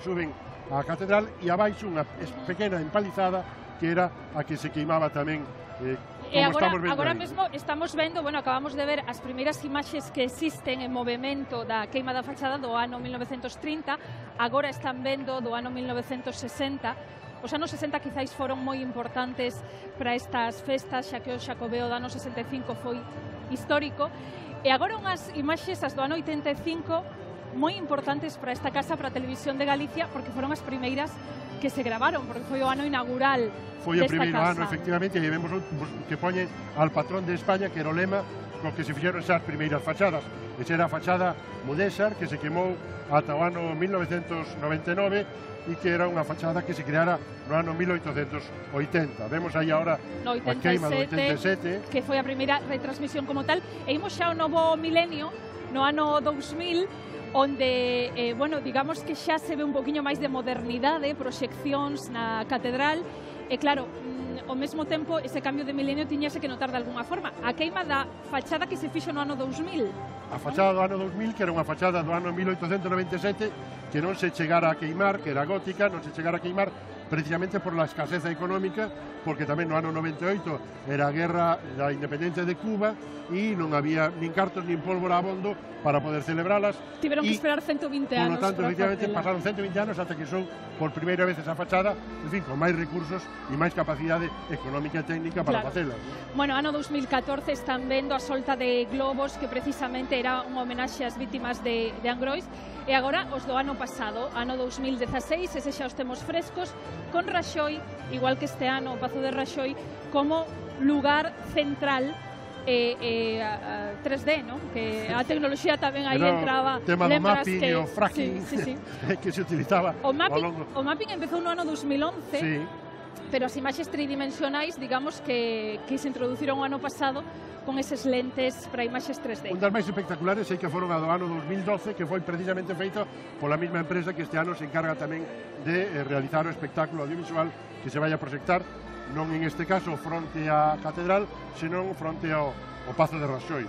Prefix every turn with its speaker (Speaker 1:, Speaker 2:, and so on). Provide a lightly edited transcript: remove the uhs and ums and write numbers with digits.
Speaker 1: Suben á catedral e abaixo unha pequena empalizada que era a que se queimaba tamén, como estamos vendo
Speaker 2: agora
Speaker 1: aí.
Speaker 2: mesmo estamos vendo, bueno, acabamos de ver as primeiras imaxes que existen en movimento da queima da fachada do ano 1930, agora están vendo do ano 1960. Os anos 60 quizáis foron moi importantes para estas festas, xa que o Xacobeo do ano 65 foi histórico, e agora unhas imaxes as do ano 85 moi importantes para esta casa, para a Televisión de Galicia, porque foron as primeiras que se gravaron, porque foi o ano inaugural
Speaker 1: Foi o
Speaker 2: desta
Speaker 1: primeiro
Speaker 2: casa.
Speaker 1: ano, efectivamente, e vemos que poñen al patrón de España, que era o lema co que se fixeron esas primeiras fachadas. Esa era a fachada Mudéxar, que se quemou ata o ano 1999 e que era unha fachada que se creara no ano 1880. Vemos aí agora
Speaker 2: No
Speaker 1: a queima do 87.
Speaker 2: que foi a primeira retransmisión como tal, e imos xa ao novo milenio, no ano 2000, onde, bueno, digamos que xa se ve un poquinho máis de modernidade, proxeccións na catedral, e claro, ao mesmo tempo, ese cambio de milenio tiñase que notar de alguna forma. A queima da fachada que se fixo no ano 2000.
Speaker 1: A fachada do ano 2000, que era unha fachada do ano 1897, que non se chegara a queimar, que era gótica, non se chegara a queimar precisamente por la escaseza económica, porque tamén no ano 98 era a guerra da independencia de Cuba e non había nin cartos nin pólvora abondo para poder celebralas.
Speaker 2: Tiveron que esperar 120 anos.
Speaker 1: Por lo tanto, efectivamente,
Speaker 2: facela.
Speaker 1: pasaron 120 anos ata que son por primeira vez esa fachada, en fin, con máis recursos e máis capacidade económica e técnica para facela.
Speaker 2: Bueno, ano 2014 están vendo a solta de globos, que precisamente era unha homenaxe ás vítimas de Angrois, e agora os do ano pasado, ano 2016, ese xa os temos frescos, con Raxoi, igual que este ano o Pazo de Raxoi, como lugar central 3D, ¿no? Que a tecnoloxía tamén aí entraba.
Speaker 1: O tema do mapping e o fracking que se utilizaba
Speaker 2: o mapping empezou no ano 2011,
Speaker 1: sí.
Speaker 2: Pero as imaxes tridimensionais, digamos que se introduciron o ano pasado con eses lentes para imaxes 3D.
Speaker 1: Un das máis espectaculares é que foron a do ano 2012, que foi precisamente feito pola mesma empresa que este ano se encarga tamén de realizar o espectáculo audiovisual que se vai a proxectar, non en este caso fronte á catedral, senón fronte ao Pazo de Raxoi.